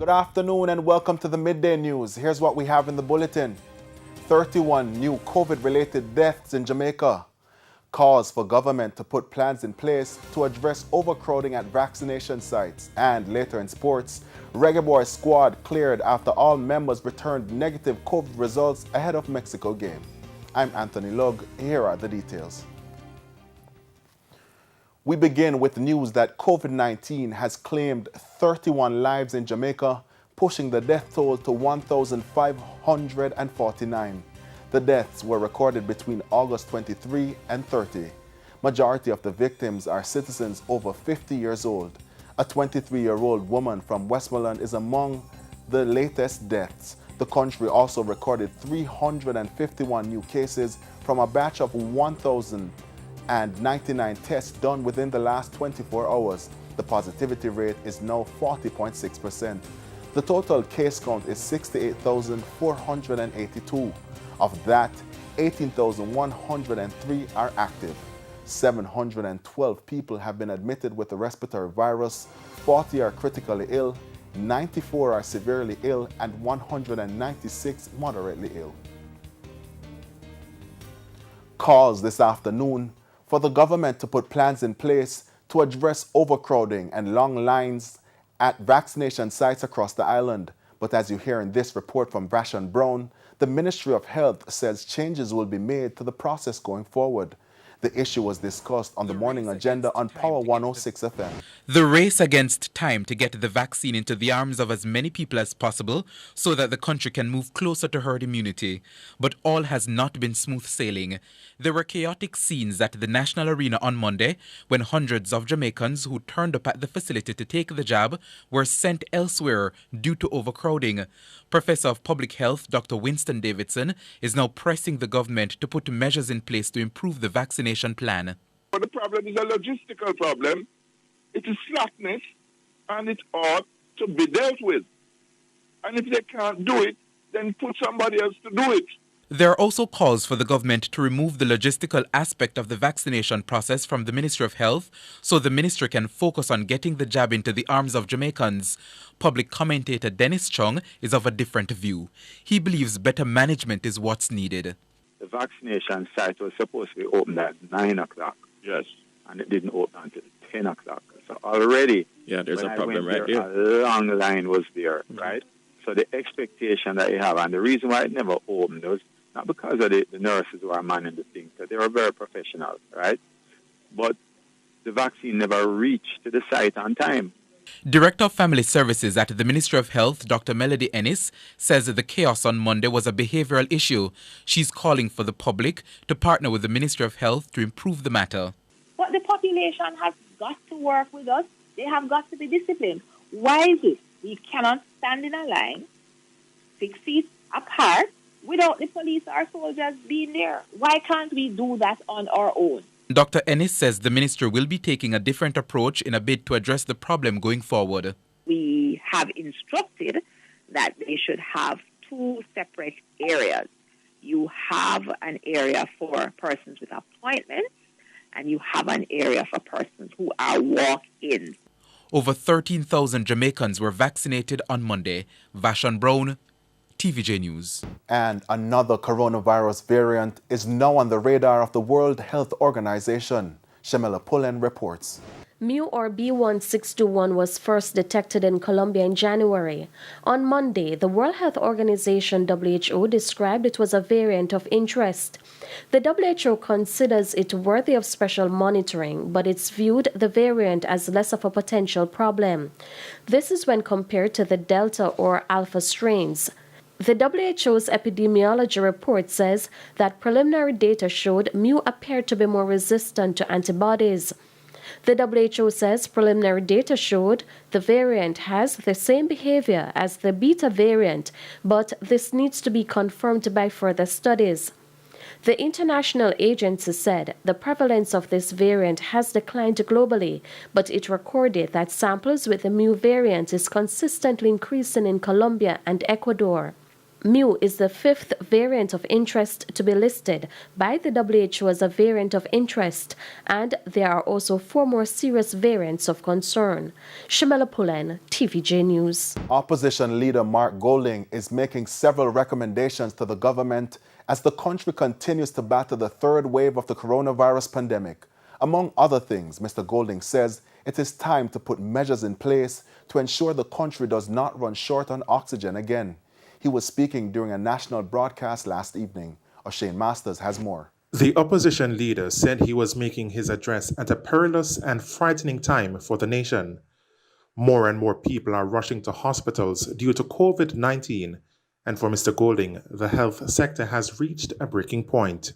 Good afternoon and welcome to the Midday News. Here's what we have in the bulletin. 31 new COVID-related deaths in Jamaica. Calls for government to put plans in place to address overcrowding at vaccination sites. And later in sports, Reggae Boy squad cleared after all members returned negative COVID results ahead of Mexico game. I'm Anthony Lugg. Here are the details. We begin with news that COVID-19 has claimed 31 lives in Jamaica, pushing the death toll to 1,549. The deaths were recorded between August 23 and 30. Majority of the victims are citizens over 50 years old. A 23-year-old woman from Westmoreland is among the latest deaths. The country also recorded 351 new cases from a batch of 1,099 tests done within the last 24 hours. The positivity rate is now 40.6%. The total case count is 68,482. Of that, 18,103 are active. 712 people have been admitted with the respiratory virus, 40 are critically ill, 94 are severely ill, and 196 moderately ill. Calls this afternoon for the government to put plans in place to address overcrowding and long lines at vaccination sites across the island. But as you hear in this report from Vashon Brown, the Ministry of Health says changes will be made to the process going forward. The issue was discussed on the morning agenda on Power 106 FM. The race against time to get the vaccine into the arms of as many people as possible so that the country can move closer to herd immunity. But all has not been smooth sailing. There were chaotic scenes at the National Arena on Monday when hundreds of Jamaicans who turned up at the facility to take the jab were sent elsewhere due to overcrowding. Professor of Public Health Dr. Winston Davidson is now pressing the government to put measures in place to improve the vaccination plan. But the problem is a logistical problem. It is slackness, and it ought to be dealt with. And if they can't do it, then put somebody else to do it. There are also calls for the government to remove the logistical aspect of the vaccination process from the Ministry of Health so the ministry can focus on getting the jab into the arms of Jamaicans. Public commentator Dennis Chung is of a different view. He believes better management is what's needed. The vaccination site was supposed to be opened at 9 o'clock. Yes. And it didn't open until 10 o'clock. So already, there's a problem right there. A long line was there, right? So the expectation that you have, and the reason why it never opened was not because of the nurses who are manning the thing, that they were very professional, right? But the vaccine never reached to the site on time. Director of Family Services at the Ministry of Health, Dr. Melody Ennis, says that the chaos on Monday was a behavioral issue. She's calling for the public to partner with the Ministry of Health to improve the matter. But the population has got to work with us. They have got to be disciplined. Why is it we cannot stand in a line 6 feet apart without the police or soldiers being there? Why can't we do that on our own? Dr. Ennis says the ministry will be taking a different approach in a bid to address the problem going forward. We have instructed that they should have 2 separate areas. You have an area for persons with appointments, and you have an area for persons who are walk-ins. Over 13,000 Jamaicans were vaccinated on Monday. Vashon Brown, TVJ News. And another coronavirus variant is now on the radar of the World Health Organization. Shamela Pullen reports. Mu or B1621 was first detected in Colombia in January. On Monday, the World Health Organization WHO described it was a variant of interest. The WHO considers it worthy of special monitoring, but it's viewed the variant as less of a potential problem. This is when compared to the Delta or Alpha strains. The WHO's epidemiology report says that preliminary data showed Mu appeared to be more resistant to antibodies. The WHO says preliminary data showed the variant has the same behavior as the Beta variant, but this needs to be confirmed by further studies. The international agency said the prevalence of this variant has declined globally, but it recorded that samples with the Mu variant is consistently increasing in Colombia and Ecuador. Mu is the fifth variant of interest to be listed by the WHO as a variant of interest, and there are also 4 more serious variants of concern. Shamela Pullen, TVJ News. Opposition leader Mark Golding is making several recommendations to the government as the country continues to battle the third wave of the coronavirus pandemic. Among other things, Mr. Golding says it is time to put measures in place to ensure the country does not run short on oxygen again. He was speaking during a national broadcast last evening. O'Shane Masters has more. The opposition leader said he was making his address at a perilous and frightening time for the nation. More and more people are rushing to hospitals due to COVID-19, and for Mr. Golding, the health sector has reached a breaking point.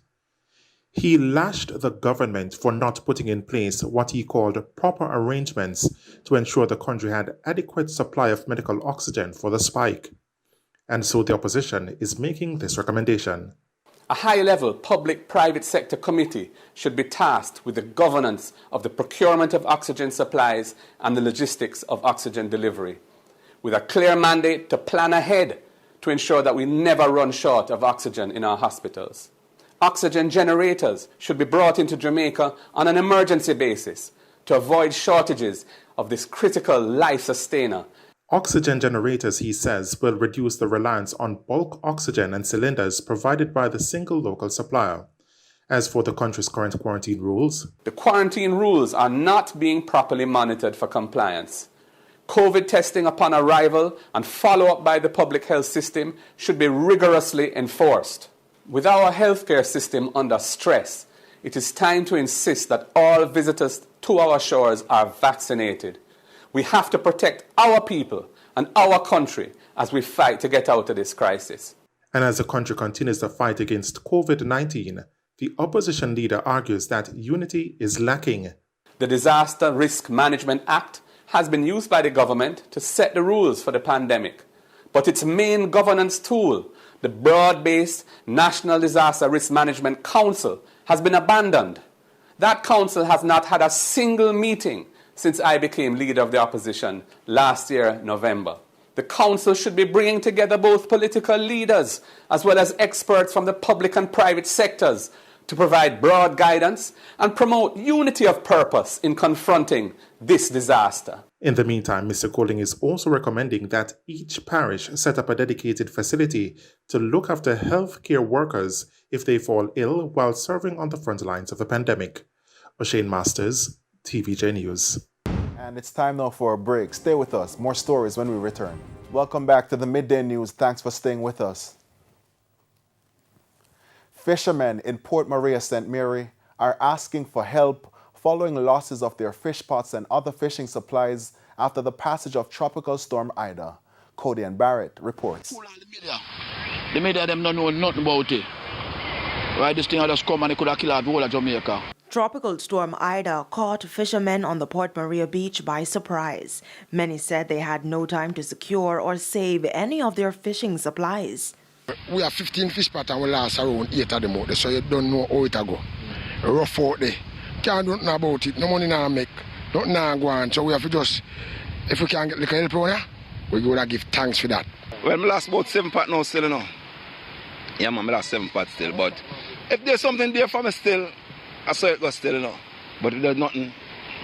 He lashed the government for not putting in place what he called proper arrangements to ensure the country had adequate supply of medical oxygen for the spike. And so the opposition is making this recommendation. A high-level public-private sector committee should be tasked with the governance of the procurement of oxygen supplies and the logistics of oxygen delivery, with a clear mandate to plan ahead to ensure that we never run short of oxygen in our hospitals. Oxygen generators should be brought into Jamaica on an emergency basis to avoid shortages of this critical life sustainer. Oxygen generators, he says, will reduce the reliance on bulk oxygen and cylinders provided by the single local supplier. As for the country's current quarantine rules, the quarantine rules are not being properly monitored for compliance. COVID testing upon arrival and follow-up by the public health system should be rigorously enforced. With our healthcare system under stress, it is time to insist that all visitors to our shores are vaccinated. We have to protect our people and our country as we fight to get out of this crisis. And as the country continues to fight against COVID-19, the opposition leader argues that unity is lacking. The Disaster Risk Management Act has been used by the government to set the rules for the pandemic, but its main governance tool, the broad-based National Disaster Risk Management Council, has been abandoned. That council has not had a single meeting since I became leader of the opposition last year, November. The council should be bringing together both political leaders as well as experts from the public and private sectors to provide broad guidance and promote unity of purpose in confronting this disaster. In the meantime, Mr. Golding is also recommending that each parish set up a dedicated facility to look after healthcare workers if they fall ill while serving on the front lines of the pandemic. O'Shane Masters, TVJ News. And it's time now for a break. Stay with us. More stories when we return. Welcome back to the Midday News. Thanks for staying with us. Fishermen in Port Maria, St. Mary are asking for help following losses of their fish pots and other fishing supplies after the passage of Tropical Storm Ida. Cody and Barrett reports. The media them don't know nothing about it. Right, this thing just come and it could have killed the whole of Jamaica. Tropical Storm Ida caught fishermen on the Port Maria beach by surprise. Many said they had no time to secure or save any of their fishing supplies. We have 15 fish pots and we lost around 8 of them out there, so you don't know how it go. Rough out there. Can't do nothing about it. No money now make. Nothing now go on. So we have to just, if we can get little help around here, we go to give thanks for that. Well, I lost about 7 pots now still, you know. Yeah, man, I lost 7 pots still. But if there's something there for me still, I saw it go still, you know. But if there's nothing,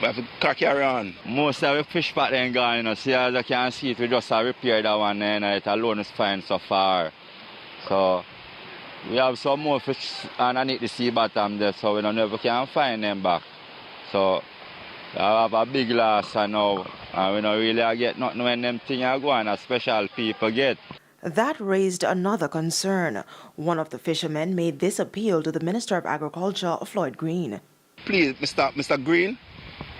we have to carry on. Most of the fish pot ain't gone, you know. See, as I can see it, we just repair that one, and it alone is fine so far. So, we have some more fish underneath the sea bottom there, so we don't never can find them back. So, we have a big loss now, and we don't really get nothing when them things are going, as special people get. That raised another concern. One of the fishermen made this appeal to the Minister of Agriculture, Floyd Green. Please, Mr. Green,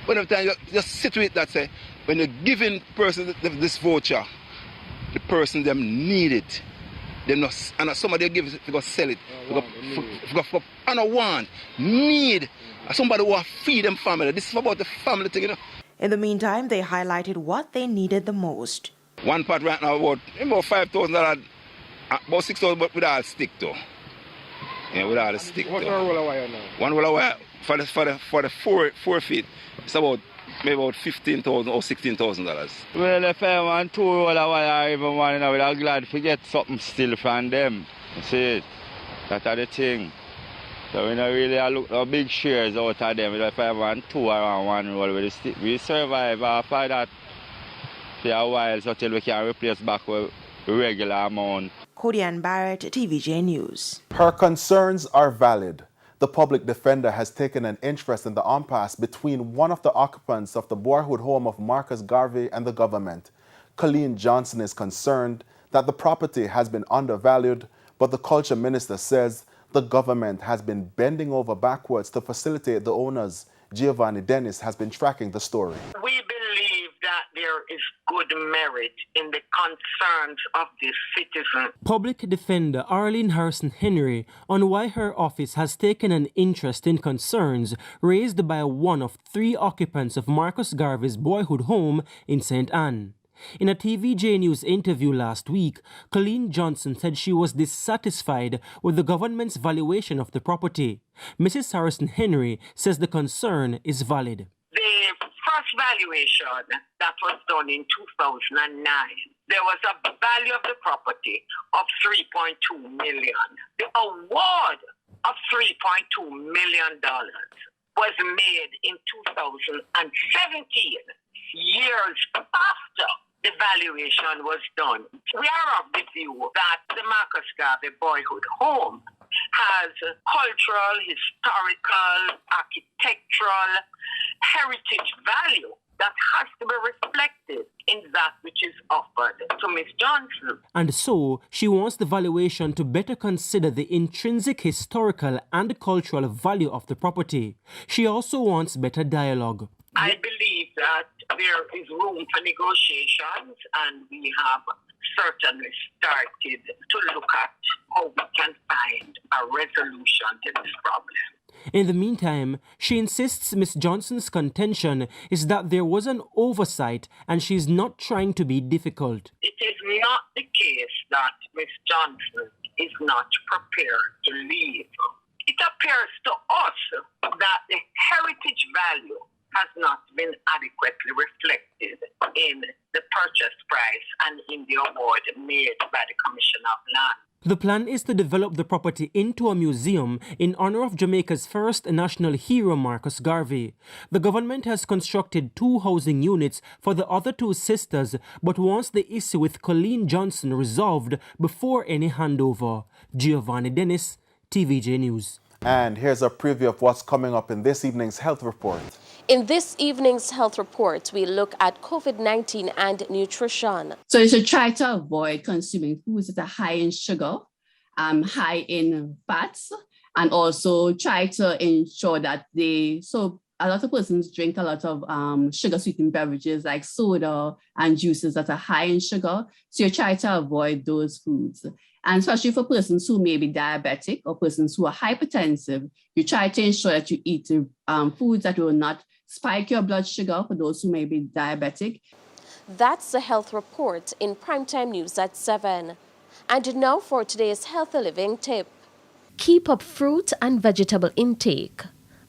whenever time just sit with that, say, when you're giving person this voucher, the person them need it. Them not, and somebody give it, they go sell it. I don't want, need. Somebody who feed them family. This is about the family thing, you know. In the meantime, they highlighted what they needed the most. One pot right now about $5,000, about 6,000, but without stick though. Yeah, without a stick. What's our roll of wire now? One roll of wire for the 4 feet. It's about maybe about $15,000 or $16,000. Well, if I want two or I even want, you know, I'm glad to get something still from them. See it? That's the thing. So we don't really look no big shares out of them. If I want two or one roll, we survive after that for a while so till we can replace back with regular amount. Cody Ann Barrett, TVJ News. Her concerns are valid. The public defender has taken an interest in the impasse between one of the occupants of the boyhood home of Marcus Garvey and the government. Colleen Johnson is concerned that the property has been undervalued, but the culture minister says the government has been bending over backwards to facilitate the owners. Giovanni Dennis has been tracking the story. We believe that there is good merit in the concerns of the citizen. Public Defender Arlene Harrison Henry on why her office has taken an interest in concerns raised by one of three occupants of Marcus Garvey's boyhood home in St. Anne. In a TVJ News interview last week, Colleen Johnson said she was dissatisfied with the government's valuation of the property. Mrs. Harrison Henry says the concern is valid. The first valuation that was done in 2009, there was a value of the property of $3.2 million. The award of $3.2 million was made in 2017, years after the valuation was done. We are of the view that the Marcus Garvey boyhood home has cultural, historical, architectural, heritage value that has to be reflected in that which is offered to Ms. Johnson. And so, she wants the valuation to better consider the intrinsic historical and cultural value of the property. She also wants better dialogue. I believe that there is room for negotiations, and we have certainly started to look at how we can find a resolution to this problem. In the meantime, she insists Ms. Johnson's contention is that there was an oversight and she is not trying to be difficult. It is not the case that Ms. Johnson is not prepared to leave. It appears to us that the heritage value has not been adequately reflected in the purchase price and in the award made by the Commissioner of Land. The plan is to develop the property into a museum in honor of Jamaica's first national hero, Marcus Garvey. The government has constructed 2 housing units for the other 2 sisters, but wants the issue with Colleen Johnson resolved before any handover. Giovanni Dennis, TVJ News. And here's a preview of what's coming up in this evening's health report. In this evening's health report, we look at COVID-19 and nutrition. So you should try to avoid consuming foods that are high in sugar, high in fats, and also try to ensure that a lot of persons drink a lot of sugar-sweetened beverages like soda and juices that are high in sugar. So you try to avoid those foods. And especially for persons who may be diabetic or persons who are hypertensive, you try to ensure that you eat foods that will not spike your blood sugar for those who may be diabetic. That's the health report in Primetime News at 7. And now for today's healthy living tip. Keep up fruit and vegetable intake.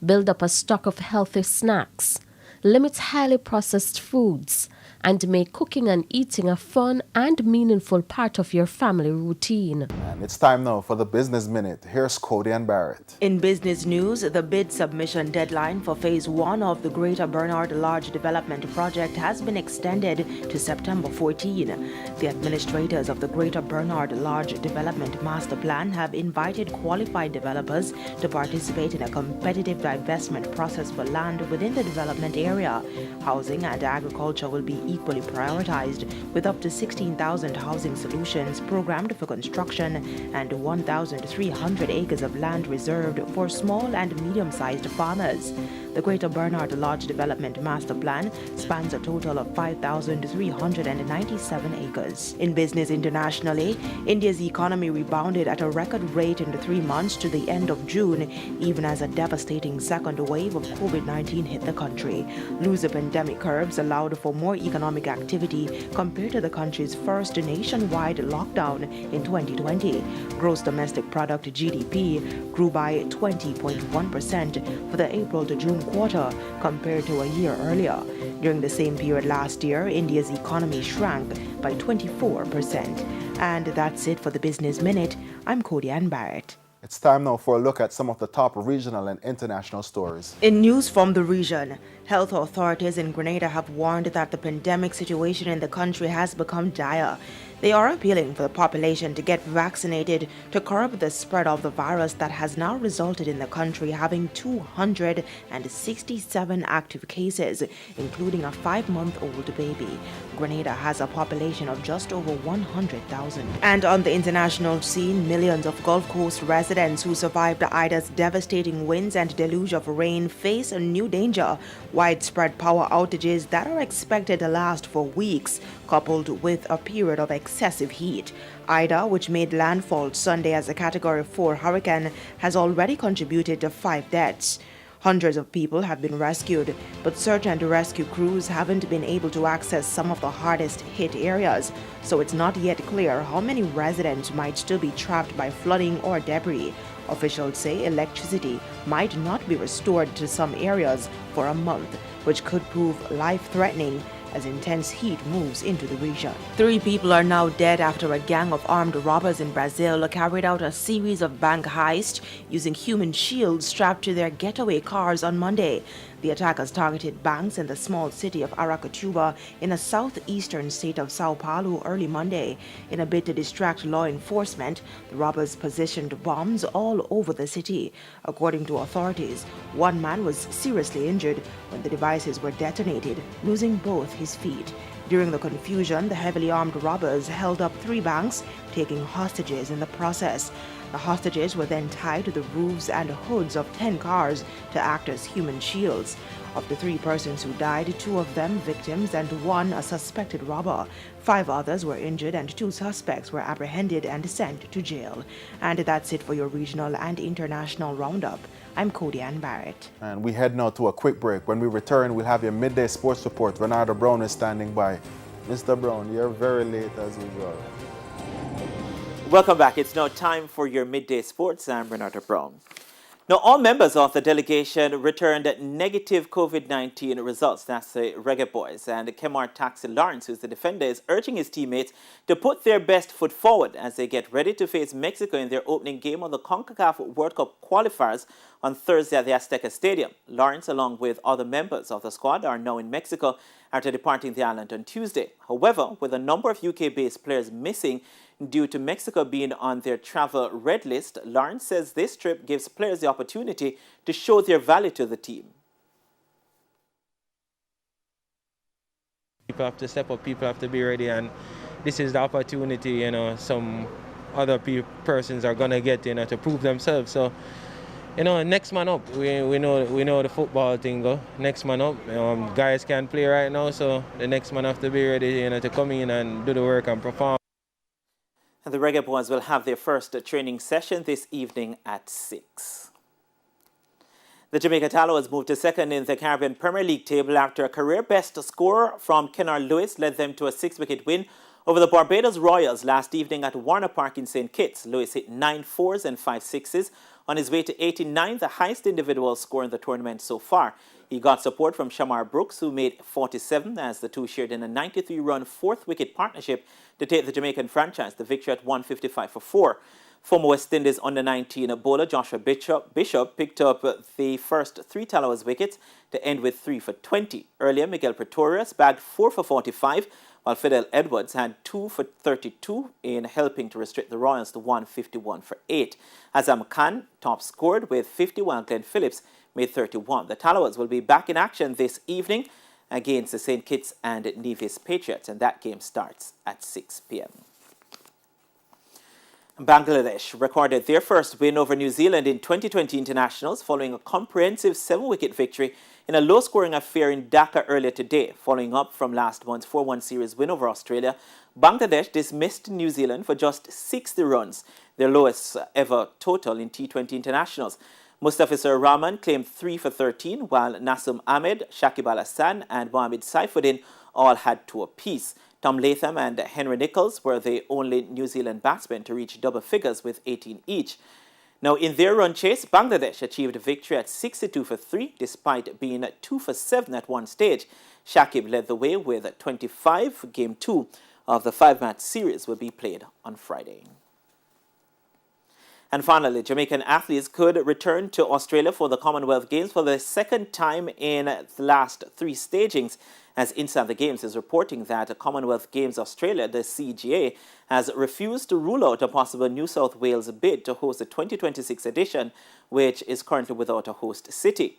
Build up a stock of healthy snacks. Limit highly processed foods. And make cooking and eating a fun and meaningful part of your family routine. And it's time now for the Business Minute. Here's Cody and Barrett. In business news, the bid submission deadline for Phase 1 of the Greater Bernard Large Development Project has been extended to September 14. The administrators of the Greater Bernard Large Development Master Plan have invited qualified developers to participate in a competitive divestment process for land within the development area. Housing and agriculture will be equally prioritized, with up to 16,000 housing solutions programmed for construction and 1,300 acres of land reserved for small and medium-sized farmers. The Greater Bernard Large Development Master Plan spans a total of 5,397 acres. In business internationally, India's economy rebounded at a record rate in the 3 months to the end of June, even as a devastating second wave of COVID-19 hit the country. Looser pandemic curbs allowed for more economic economic activity compared to the country's first nationwide lockdown in 2020. Gross domestic product GDP grew by 20.1% for the April to June quarter compared to a year earlier. During the same period last year, India's economy shrank by 24%. And that's it for the Business Minute. I'm Cody-Ann Barrett. It's time now for a look at some of the top regional and international stories. In news from the region, health authorities in Grenada have warned that the pandemic situation in the country has become dire. They are appealing for the population to get vaccinated to curb the spread of the virus that has now resulted in the country having 267 active cases, including a 5-month-old baby. Grenada has a population of just over 100,000. And on the international scene, millions of Gulf Coast residents who survived Ida's devastating winds and deluge of rain face a new danger: widespread power outages that are expected to last for weeks, coupled with a period of excessive heat. Ida, which made landfall Sunday as a Category 4 hurricane, has already contributed to 5 deaths. Hundreds of people have been rescued, but search and rescue crews haven't been able to access some of the hardest hit areas, so it's not yet clear how many residents might still be trapped by flooding or debris. Officials say electricity might not be restored to some areas for a month, which could prove life-threatening as intense heat moves into the region. 3 people are now dead after a gang of armed robbers in Brazil carried out a series of bank heists using human shields strapped to their getaway cars on Monday. The attackers targeted banks in the small city of Aracatuba in the southeastern state of Sao Paulo early Monday. In a bid to distract law enforcement, the robbers positioned bombs all over the city. According to authorities, one man was seriously injured when the devices were detonated, losing both his feet. During the confusion, the heavily armed robbers held up 3 banks, taking hostages in the process. The hostages were then tied to the roofs and hoods of 10 cars to act as human shields. Of the 3 persons who died, 2 of them victims and 1 a suspected robber. 5 others were injured and 2 suspects were apprehended and sent to jail. And that's it for your regional and international roundup. I'm Cody-Ann Barrett. And we head now to a quick break. When we return, we'll have your midday sports report. Renardo Brown is standing by. Mr. Brown, you're very late as usual. Welcome back. It's now time for your midday sports. I'm Renata Brown. Now, all members of the delegation returned negative COVID-19 results. That's the Reggae Boys. And Kemar Taxi Lawrence, who's the defender, is urging his teammates to put their best foot forward as they get ready to face Mexico in their opening game on the CONCACAF World Cup qualifiers on Thursday at the Azteca Stadium. Lawrence, along with other members of the squad, are now in Mexico after departing the island on Tuesday. However, with a number of UK-based players missing due to Mexico being on their travel red list, Lawrence says this trip gives players the opportunity to show their value to the team. People have to step up, people have to be ready, and this is the opportunity, some other persons are going to get, to prove themselves. So, next man up. We know the football thing go. Next man up. Guys can't play right now, so the next man have to be ready, to come in and do the work and perform. And the Reggae Boys will have their first training session this evening at 6. The Jamaica Tallows moved to second in the Caribbean Premier League table after a career-best score from Kennard Lewis led them to a 6-wicket win over the Barbados Royals last evening at Warner Park in St. Kitts. Lewis hit 9 fours and 5 sixes on his way to 89, the highest individual score in the tournament so far. He got support from Shamar Brooks, who made 47, as the two shared in a 93-run 4th-wicket partnership to take the Jamaican franchise the victory at 155 for 4. Former West Indies under-19 bowler Joshua Bishop picked up the first 3 Tallows wickets to end with 3 for 20. Earlier, Miguel Pretorius bagged 4 for 45, while Fidel Edwards had 2 for 32 in helping to restrict the Royals to 151 for 8. Azam Khan top scored with 50, while Glenn Phillips made 31. The Tallows will be back in action this evening against the St. Kitts and Nevis Patriots, and that game starts at 6 p.m. Bangladesh recorded their first win over New Zealand in 2020 internationals following a comprehensive 7-wicket victory in a low-scoring affair in Dhaka earlier today. Following up from last month's 4-1 series win over Australia, Bangladesh dismissed New Zealand for just 60 runs, their lowest ever total in T20 internationals. Mustafizur Rahman claimed 3 for 13, while Nasum Ahmed, Shakib Al Hassan and Mohamed Saifuddin all had 2 apiece. Tom Latham and Henry Nicholls were the only New Zealand batsmen to reach double figures with 18 each. Now, in their run chase, Bangladesh achieved a victory at 62 for 3, despite being 2 for 7 at one stage. Shakib led the way with 25. Game 2 of the 5-match series will be played on Friday. And finally, Jamaican athletes could return to Australia for the Commonwealth Games for the second time in the last 3 stagings. As Inside the Games is reporting that Commonwealth Games Australia, the CGA, has refused to rule out a possible New South Wales bid to host the 2026 edition, which is currently without a host city.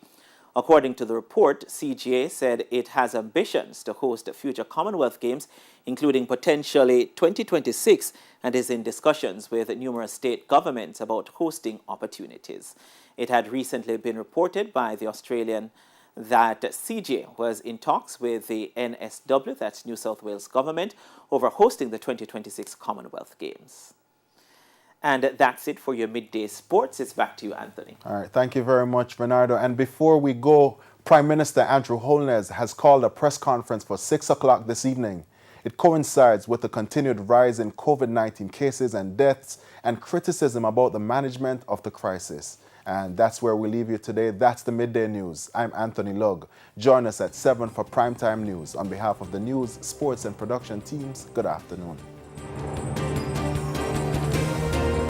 According to the report, CGA said it has ambitions to host future Commonwealth Games, including potentially 2026, and is in discussions with numerous state governments about hosting opportunities. It had recently been reported by the Australian that CGA was in talks with the NSW, that's New South Wales government, over hosting the 2026 Commonwealth Games. And that's it for your midday sports. It's back to you, Anthony. All right, thank you very much, Bernardo. And before we go, Prime Minister Andrew Holness has called a press conference for 6 o'clock this evening. It coincides with the continued rise in COVID-19 cases and deaths and criticism about the management of the crisis. And that's where we leave you today. That's the Midday News. I'm Anthony Lugg. Join us at 7 for Primetime News. On behalf of the news, sports, and production teams, good afternoon.